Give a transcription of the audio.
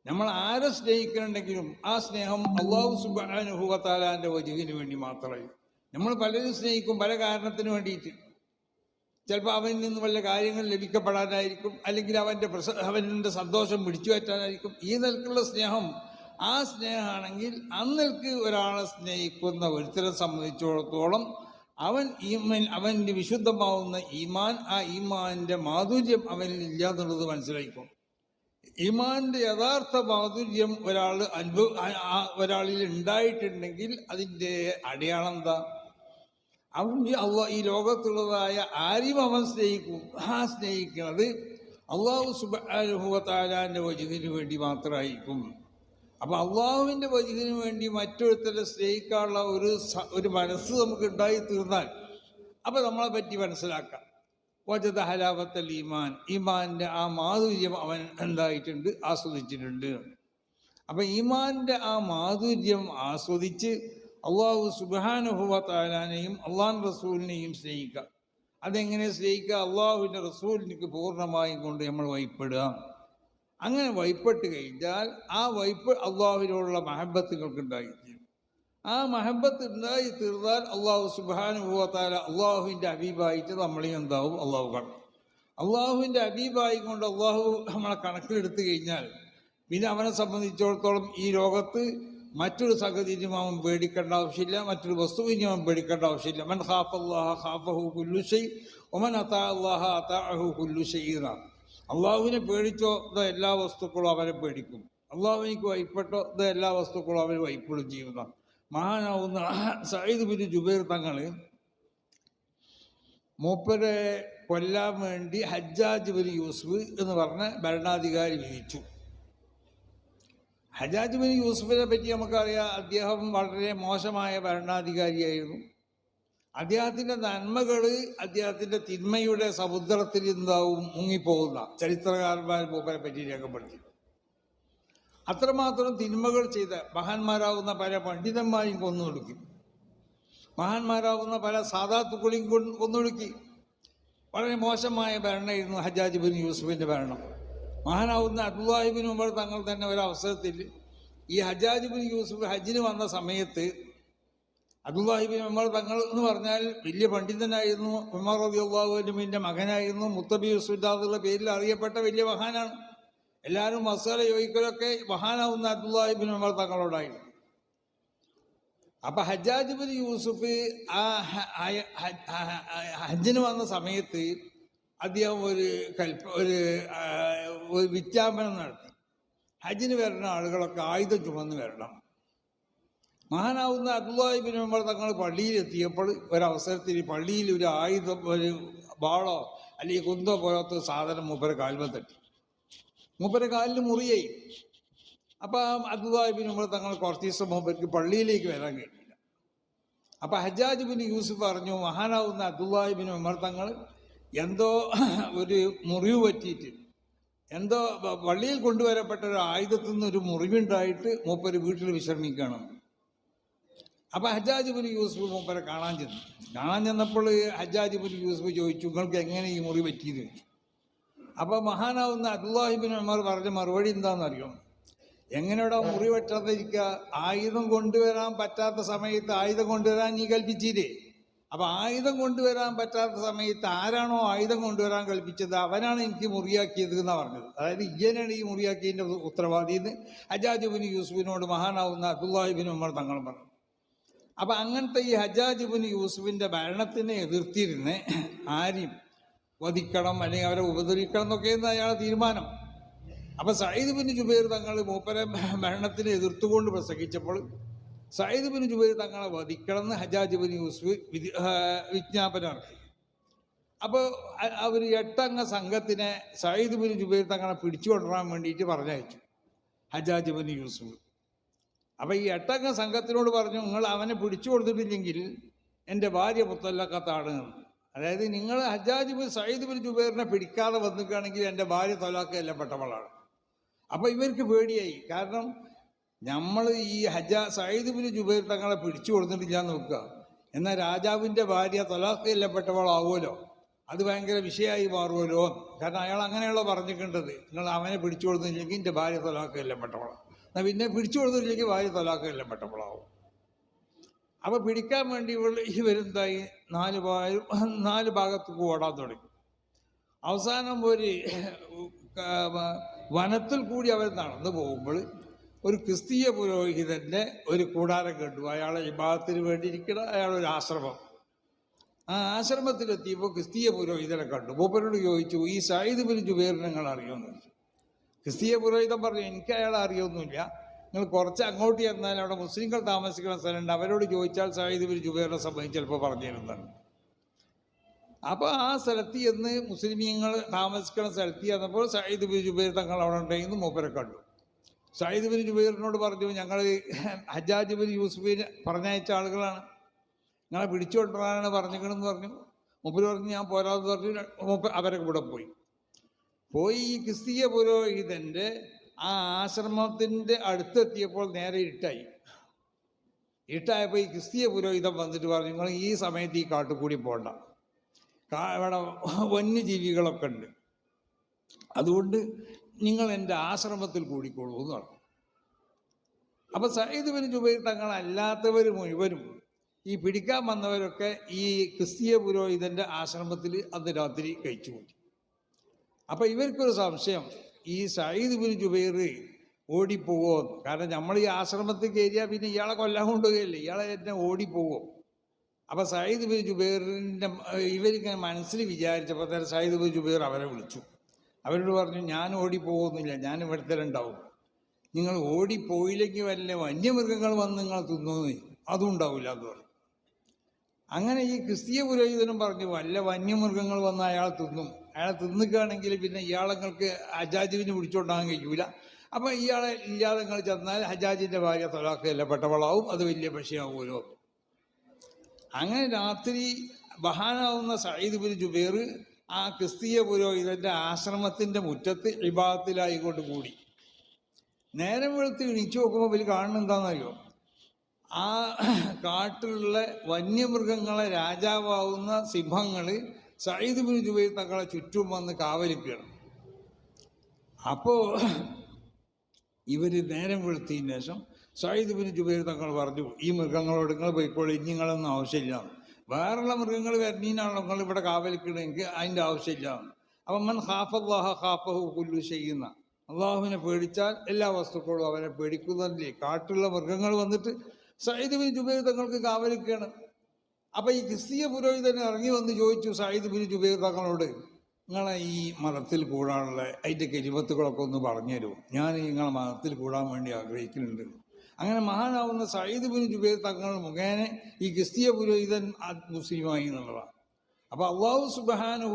നമ്മൾ ആരെ സ്നേഹിക്കണമെങ്കിലും ആ സ്നേഹം അല്ലാഹു സുബ്ഹാനഹു വ തആലാന്റെ വജ്ഹിന് വേണ്ടി മാത്രമായി. നമ്മൾ പലരും സ്നേഹിക്കും പല കാരണത്തിന് വേണ്ടിയിട്ട്. ചിലപ്പോൾ അവനിൽ നിന്ന് വല്ല കാര്യങ്ങൾ ലഭിക്കപ്പെടാനായിരിക്കും, അല്ലെങ്കിൽ അവൻ്റെ സന്തോഷം പിടിച്ചു പറ്റാനായിരിക്കും. ഈ നിലക്കുള്ള സ്നേഹം, ആ സ്നേഹമാണെങ്കിൽ അന്നിൽക്ക് ഒരാളെ സ്നേഹിക്കുന്ന ഒരുത്തരെ സംബന്ധിച്ചിടത്തോളം അവൻ്റെ വിശുദ്ധമാവുന്ന ഈമാൻ, ആ ഈമാൻ്റെ മാധുര്യം അവനിൽ ഇല്ല എന്നുള്ളത് മനസ്സിലാക്കും. ഈമാന്റെ യഥാർത്ഥ മാധുര്യം ഒരാളിൽ ഉണ്ടായിട്ടുണ്ടെങ്കിൽ അതിൻ്റെ അടയാളം എന്താ? അവൻ ഈ ലോകത്തുള്ളതായ ആരെയും അവൻ സ്നേഹിക്കും. ആ സ്നേഹിക്കുന്നത് അല്ലാഹു സുബ്ഹാനഹു വ തആലാന്റെ വജ്ഹിന് വേണ്ടി മാത്രമായിരിക്കും. അപ്പം അള്ളാഹുവിൻ്റെ വജ്ഹിന് വേണ്ടി മറ്റൊരുത്തരെ സ്നേഹിക്കാനുള്ള ഒരു മനസ്സ് നമുക്ക് ഉണ്ടായി തീർന്നാൽ അപ്പം നമ്മളെ പറ്റി മനസ്സിലാക്കാം. വജദ ഹലാവത്തൽ ഈമാൻ, ഈമാൻ്റെ ആ മാധുര്യം അവൻ എന്തായിട്ടുണ്ട്, ആസ്വദിച്ചിട്ടുണ്ട്. അപ്പം ഈമാൻ്റെ ആ മാധുര്യം ആസ്വദിച്ച് അല്ലാഹു സുബ്ഹാനഹു വ തആലാനെയും അള്ളാഹു റസൂലിനെയും സ്നേഹിക്കുക. അതെങ്ങനെ സ്നേഹിക്കുക? അള്ളാഹുവിൻ്റെ റസൂലിലേക്ക് പൂർണ്ണമായും കൊണ്ട് നമ്മൾ വഴിപ്പെടുക. അങ്ങനെ വഴിപ്പെട്ട് കഴിഞ്ഞാൽ ആ വഴിപ്പ് അള്ളാഹുവിനോടുള്ള മഹബത്തുകൾക്ക് ഉണ്ടായിത്തീരും. ആ മഹബത്ത് ഉണ്ടായി തീർന്നാൽ അള്ളാഹു സുബ്ഹാനഹു വ തആല അള്ളാഹുവിൻ്റെ ഹബീബായിട്ട് നമ്മളെയും എന്താവും? അള്ളാഹു കാണും. അള്ളാഹുവിൻ്റെ ഹബീബായി കൊണ്ട് അള്ളാഹു നമ്മളെ കണക്കിലെടുത്തു കഴിഞ്ഞാൽ പിന്നെ അവനെ സംബന്ധിച്ചിടത്തോളം ഈ ലോകത്ത് മറ്റൊരു സംഗതിനും അവൻ പേടിക്കേണ്ട ആവശ്യമില്ല, മറ്റൊരു വസ്തുവിനും അവൻ പേടിക്കേണ്ട ആവശ്യമില്ല. മൻ ഖാഫല്ലാഹ ഖാഫഹു കുല്ലു ഷൈ വമൻ അതാ അല്ലാഹ അതാഅഹു കുല്ലു ഷൈ. അള്ളാഹുവിനെ പേടിച്ചോ എല്ലാ വസ്തുക്കളും അവനെ പേടിക്കും. അള്ളാഹുവിനേക്ക് വഴിപ്പെട്ടോ എല്ലാ വസ്തുക്കളും അവന് വഴിപ്പെടും ചെയ്യുന്ന മഹാനാവുന്ന സഈദ് ബിൻ ജുബൈർ തങ്ങൾ മൂപ്പരെ കൊല്ലാൻ വേണ്ടി ഹജ്ജാജ് ബിൻ യൂസുഫ് എന്ന് പറഞ്ഞ ഭരണാധികാരി വിധിച്ചു. ഹജ്ജാജ് ബിൻ യൂസുഫിനെ പറ്റി നമുക്കറിയാം, അദ്ദേഹം വളരെ മോശമായ ഭരണാധികാരിയായിരുന്നു. അദ്ദേഹത്തിൻ്റെ നന്മകൾ അദ്ദേഹത്തിൻ്റെ തിന്മയുടെ സമുദ്രത്തിൽ എന്താവും മുങ്ങിപ്പോകുന്ന ചരിത്രകാരന്മാർ മൂപ്പരെ പറ്റി രേഖപ്പെടുത്തി. അത്രമാത്രം തിന്മകൾ ചെയ്ത മഹാന്മാരാവുന്ന പല പണ്ഡിതന്മാരെയും കൊന്നൊടുക്കി, മഹാന്മാരാവുന്ന പല സാദാത്തുക്കളെയും കൊന്നൊടുക്കി. വളരെ മോശമായ ഭരണമായിരുന്നു ഹജ്ജാജ് ബിൻ യൂസുഫിൻ്റെ ഭരണം. മഹാനാവുന്ന അബ്ദുല്ലാഹി ബിൻ ഉമർ തങ്ങൾ തന്നെ ഒരവസരത്തിൽ ഈ ഹജ്ജാജ് ബിൻ യൂസുഫ് ഹജ്ജിന് വന്ന സമയത്ത്, അബ്ദുല്ലാഹി ബിൻ ഉമർ തങ്ങൾ എന്ന് പറഞ്ഞാൽ വലിയ പണ്ഡിതനായിരുന്നു, ഉമർ റളിയല്ലാഹു അൻഹുവിൻ്റെ മകനായിരുന്നു, മുത്തബി യൂസുഫിൻ്റെ പേരിൽ അറിയപ്പെട്ട വലിയ മഹാനാണ്. എല്ലാവരും മസാല ചോദിക്കലൊക്കെ മഹാനാവുന്ന അബ്ദുല്ലാഹി ബിൻ ഉമർ തങ്ങളോടായിരുന്നു. അപ്പം ഹജ്ജാജ് ബിൻ യൂസുഫ് ആ ഹജ്ജിന് വന്ന സമയത്ത് അദ്ദേഹം ഒരു വിജ്ഞാപനം നടത്തി. ഹജ്ജിന് വരുന്ന ആളുകളൊക്കെ ആയുധം ചുമന്ന് വരണം. മഹാനാവുന്ന അബ്ദുല്ലാഹി ബിൻ ഉമർ തങ്ങൾ പള്ളിയിലെത്തിയപ്പോൾ ഒരവസരത്തിൽ പള്ളിയിൽ ഒരു ആയുധം, ഒരു വാളോ അല്ലെങ്കിൽ കുന്തോ പോലത്തെ സാധനം മൂപ്പരെ കാൽമ തട്ടി. മൂപ്പരെ കാലിന് മുറിയായി. അപ്പം അബ്ദുല്ലാഹി ബിൻ ഉമർ തങ്ങൾ കുറച്ച് ദിവസം മൂപ്പർക്ക് പള്ളിയിലേക്ക് വരാൻ കഴിഞ്ഞില്ല. അപ്പം ഹജ്ജാജ് ബിൻ യൂസുഫ് പറഞ്ഞു, മഹാനാവുന്ന അബ്ദുല്ലാഹി ബിൻ ഉമർ തങ്ങൾ എന്തോ ഒരു മുറിവ് പറ്റിയിട്ട്, എന്തോ പള്ളിയിൽ കൊണ്ടുവരപ്പെട്ട ഒരു ആയുധത്തിൽ നിന്ന് ഒരു മുറിവുണ്ടായിട്ട് മൂപ്പര് വീട്ടിൽ വിശ്രമിക്കണം. അപ്പം ഹജ്ജാജ് ബിൻ യൂസുഫ് മൂപ്പരെ കാണാൻ ചെന്നപ്പോൾ ഹജ്ജാജ് ബിൻ യൂസുഫ് ചോദിച്ചു, നിങ്ങൾക്ക് എങ്ങനെ ഈ മുറി പറ്റിയെന്ന് ചോദിച്ചു. അപ്പോൾ മഹാനാവുന്ന അബ്ദുല്ലാഹി ബിൻ ഉമർ പറഞ്ഞ മറുപടി എന്താണെന്നറിയോ? എങ്ങനെയുടെ മുറി പറ്റാതിരിക്കുക? ആയുധം കൊണ്ടുവരാൻ പറ്റാത്ത സമയത്ത് ആയുധം കൊണ്ടുവരാൻ നീ കൽപ്പിച്ചില്ലേ? അപ്പം ആയുധം കൊണ്ടുവരാൻ പറ്റാത്ത സമയത്ത് ആരാണോ ആയുധം കൊണ്ടുവരാൻ കൽപ്പിച്ചത് അവനാണ് എനിക്ക് മുറിയാക്കിയത് എന്നാണ് പറഞ്ഞത്. അതായത് ഇയ്യനാണ് ഈ മുറിയാക്കിയതിൻ്റെ ഉത്തരവാദി എന്ന് ഹജ്ജാജ് ബിൻ യൂസുഫിനോട് മഹാനാവുന്ന അബ്ദുല്ലാഹി ബിൻ ഉമർ തങ്ങൾ പറഞ്ഞു. അപ്പം അങ്ങനത്തെ ഈ ഹജ്ജാജ് ബിൻ യൂസുഫിൻ്റെ ഭരണത്തിനെ എതിർത്തിരുന്ന് ആരെയും വധിക്കണം അല്ലെങ്കിൽ അവരെ ഉപദ്രവിക്കണം എന്നൊക്കെയായിരുന്നു അയാളെ തീരുമാനം. അപ്പം സഈദ് ബിൻ ജുബൈർ തങ്ങൾ മൂപ്പരെ ഭരണത്തിനെ എതിർത്തുകൊണ്ട് പ്രസംഗിച്ചപ്പോൾ സഈദ് ബിൻ ജുബൈർ തങ്ങളെ വധിക്കണമെന്ന് ഹജ്ജാജ് ബിൻ യൂസുഫ് വിജ്ഞാപനം ഇറക്കി. അപ്പോൾ അവർ 8 അംഗ സംഘത്തിനെ സഈദ് ബിൻ ജുബൈർ തങ്ങളെ പിടിച്ചുകൊണ്ടുവരാൻ വേണ്ടിയിട്ട് പറഞ്ഞയച്ചു ഹജ്ജാജ് ബിൻ യൂസുഫ്. അപ്പോൾ ഈ 8 അംഗ സംഘത്തിനോട് പറഞ്ഞു, നിങ്ങൾ അവനെ പിടിച്ചു കൊടുത്തിട്ടില്ലെങ്കിൽ എൻ്റെ ഭാര്യ മുത്തല്ലഖത്താണ്. അതായത് നിങ്ങൾ സഈദ് ബിൻ ജുബൈറിനെ പിടിക്കാതെ വന്നിക്കുകയാണെങ്കിൽ എൻ്റെ ഭാര്യ തൊലാഖ് എല്ലപ്പെട്ടവളാണ്. അപ്പോൾ ഇവർക്ക് പേടിയായി. കാരണം നമ്മൾ ഈ സഈദ് ബിൻ ജുബൈർ തങ്ങളെ പിടിച്ചു കൊടുത്തിട്ടില്ല എന്ന് നോക്കുക, എന്നാൽ രാജാവിൻ്റെ ഭാര്യ തൊലാഖ് എല്ലപ്പെട്ടവളാവുമല്ലോ. അത് ഭയങ്കര വിഷയമായി മാറുമല്ലോ. കാരണം അയാൾ അങ്ങനെയുള്ള പറഞ്ഞിട്ടുണ്ടത്, നിങ്ങൾ അവനെ പിടിച്ചു കൊടുത്തില്ലെങ്കിൽ എൻ്റെ ഭാര്യ തൊലാക്കെല്ലാം പെട്ടപ്പോളാം, എന്നാൽ പിന്നെ പിടിച്ചു കൊടുത്തില്ലെങ്കിൽ ഭാര്യ തൊലാക്കെല്ലാം പെട്ടപ്പോളാവും. അപ്പോൾ പിടിക്കാൻ വേണ്ടി ഇവരെന്തായി നാല് ഭാഗത്തേക്ക് ഓടാൻ തുടങ്ങി. അവസാനം ഒരു വനത്തിൽ കൂടി അവർ നടന്നു പോകുമ്പോൾ ഒരു ക്രിസ്തീയ പുരോഹിതൻ്റെ ഒരു കൂടാരം കണ്ടു. അയാളെ വിഭാഗത്തിന് വേണ്ടി ഇരിക്കുന്ന അയാളൊരു ആശ്രമം. ആ ആശ്രമത്തിലെത്തിയപ്പോൾ ക്രിസ്തീയ പുരോഹിതനെ കണ്ടു. മൂപ്പരോട് ചോദിച്ചു, ഈ സയ്യിദ് ബിൻ ജുബൈർ നിങ്ങൾ അറിയുമെന്ന് ചോദിച്ചു. ക്രിസ്തീയ പുരോഹിതൻ പറഞ്ഞു, എനിക്ക് അയാളെ അറിയൊന്നുമില്ല, നിങ്ങൾ കുറച്ച് അങ്ങോട്ട് ചെന്നാൽ അവിടെ മുസ്ലിങ്ങൾ താമസിക്കുന്ന സ്ഥലമുണ്ട്, അവരോട് ചോദിച്ചാൽ സയ്യിദ് ബിൻ ജുബൈറിനെ സംബന്ധിച്ച് ചിലപ്പോൾ പറഞ്ഞു തരുന്നതാണ്. അപ്പോൾ ആ സ്ഥലത്ത് ചെന്ന് മുസ്ലിമീങ്ങൾ താമസിക്കുന്ന സ്ഥലത്ത് ചെന്നപ്പോൾ സയ്യിദ് ബിൻ ജുബൈർ തങ്ങൾ അവിടെ ഉണ്ടെന്ന് മൂപ്പരെ കണ്ടു. സയ്യിദ് ബിൻ ജുബൈറിനോട് പറഞ്ഞു, ഞങ്ങൾ ഹജ്ജാജ് ബിൻ യൂസുഫിനെ പറഞ്ഞയച്ച ആളുകളാണ്, ഞങ്ങളെ പിടിച്ചുകൊണ്ടാണ് പറഞ്ഞിക്കണമെന്ന് പറഞ്ഞു. മൂപ്പര് പറഞ്ഞു ഞാൻ പോരാന്ന് പറഞ്ഞു. അവരൊക്കെ ഇവിടെ പോയി. ഈ ക്രിസ്തീയ പുരോഹിതൻ്റെ ആ ആശ്രമത്തിൻ്റെ അടുത്തെത്തിയപ്പോൾ നേരെ ഇരുട്ടായപ്പോൾ ഈ ക്രിസ്തീയ പുരോഹിതൻ വന്നിട്ട് പറഞ്ഞു, നിങ്ങൾ ഈ സമയത്ത് ഈ കാട്ടുകൂടി പോകണ്ട, ഇവിടെ വന്യജീവികളൊക്കെ ഉണ്ട്, അതുകൊണ്ട് നിങ്ങൾ എൻ്റെ ആശ്രമത്തിൽ കൂടിക്കോളൂ എന്ന് പറഞ്ഞു. അപ്പോൾ സയ്യിദ് ബിൻ ജുബൈർ തങ്ങളല്ലാത്തവർ മുഴുവനും ഈ പിടിക്കാൻ വന്നവരൊക്കെ ഈ ക്രിസ്തീയ പുരോഹിതൻ്റെ ആശ്രമത്തിൽ അന്ന് രാത്രി കഴിച്ചു കൂട്ടി. അപ്പോൾ ഇവർക്കൊരു സംശയം, ഈ സയ്യിദ് ബിൻ ജുബൈർ ഓടിപ്പോകുമോ? കാരണം നമ്മൾ ഈ ആശ്രമത്തിൽ കയറിയാൽ പിന്നെ ഇയാളെ കൊല്ലാൻ കൊണ്ടുപോകുകയല്ലേ, ഇയാളെ തന്നെ ഓടിപ്പോകുമോ? അപ്പോൾ സയ്യിദ് ബിൻ ജുബൈറിൻ്റെ ഇവരിങ്ങനെ മനസ്സിൽ വിചാരിച്ചപ്പോൾ തന്നെ സയ്യിദ് ബിൻ ജുബൈർ അവരെ വിളിച്ചു. അവരോട് പറഞ്ഞു, ഞാൻ ഓടിപ്പോകുന്നില്ല, ഞാൻ ഇവിടെ ഉണ്ടാവും, നിങ്ങൾ ഓടിപ്പോയില്ലെങ്കിൽ വല്ല വന്യമൃഗങ്ങൾ വന്ന് നിങ്ങൾ തിന്നുന്നു, അതും ഉണ്ടാവില്ല എന്ന് പറഞ്ഞു. അങ്ങനെ ഈ ക്രിസ്തീയ പുരോഹിതനും പറഞ്ഞു, വല്ല വന്യമൃഗങ്ങൾ വന്ന് അയാളെ തിന്നും, അയാളെ തിന്നുകയാണെങ്കിൽ പിന്നെ ഇയാളങ്ങൾക്ക് ഹജ്ജാജിനെ പിടിച്ചുകൊണ്ടാകാൻ കഴിയൂല, അപ്പം ഇയാളെ ഇല്ലാതെ നിങ്ങൾ ചെന്നാൽ ഹജ്ജാജിൻ്റെ ഭാര്യ തൊലാക്ക് എല്ലപ്പെട്ടവളാവും, അത് വലിയ വിഷയമാവുമല്ലോ. അങ്ങനെ രാത്രി ബഹാനാവുന്ന സയ്യിദ് ബിൻ ജുബൈർ ആ ക്രിസ്തീയ പുരോഹിതൻ്റെ ആശ്രമത്തിൻ്റെ മുറ്റത്ത് ഇബാദത്തിലായിക്കൊണ്ട് കൂടി. നേരം വെളുത്ത് എണീച്ചു നോക്കുമ്പോൾ ഇവർ കാണുന്നത് എന്താണെന്നറിയോ? ആ കാട്ടിലുള്ള വന്യമൃഗങ്ങളെ രാജാവാവുന്ന സിംഹങ്ങൾ സയ്യിദ് ബിൻ ജുബൈർ തങ്ങളെ ചുറ്റും വന്ന് കാവലിക്കണം. അപ്പോൾ ഇവർ നേരം വെളുത്തതിന് ശേഷം സയ്യിദ് ബിൻ ജുബൈർ തങ്ങൾ പറഞ്ഞു, ഈ മൃഗങ്ങളോട് നിങ്ങൾ പോയിക്കോളൂ, ഇനി നിങ്ങളൊന്നും ആവശ്യമില്ല, വേറെയുള്ള മൃഗങ്ങൾ വരുന്നതിനാണല്ലോ നിങ്ങൾ ഇവിടെ കാവലിക്കണമെങ്കിൽ അതിൻ്റെ ആവശ്യമില്ല. അപ്പം മൻ ഖാഫല്ലാഹ ഖാഫഹു കുല്ലു ചെയ്യുന്ന, അള്ളാഹുവിനെ പേടിച്ചാൽ എല്ലാ വസ്തുക്കളും അവനെ പേടിക്കുന്നതല്ലേ. കാട്ടുള്ള മൃഗങ്ങൾ വന്നിട്ട് സയ്യിദ് ബിൻ ജുബൈർ തങ്ങൾക്ക് കാവലിക്കണം. അപ്പം ഈ ക്രിസ്തീയ പുരോഹിതൻ ഇറങ്ങി വന്ന് ചോദിച്ചു സയ്യിദ് ബിൻ ജുബൈർ തങ്ങളോട്, നിങ്ങളെ ഈ മതത്തിൽ കൂടാനുള്ള അതിൻ്റെ കരിമത്തുകളൊക്കെ ഒന്ന് പറഞ്ഞു തരുമോ, ഞാൻ നിങ്ങളെ മതത്തിൽ കൂടാൻ വേണ്ടി ആഗ്രഹിക്കുന്നുണ്ട്. അങ്ങനെ മഹാനാവുന്ന സയ്യിദ് ബിൻ ജുബൈർ തങ്ങൾ മുഖേന ഈ ക്രിസ്തീയ പുരോഹിതൻ മുസ്ലിമായി എന്നുള്ളതാണ്. അപ്പോൾ അല്ലാഹു സുബ്ഹാനഹു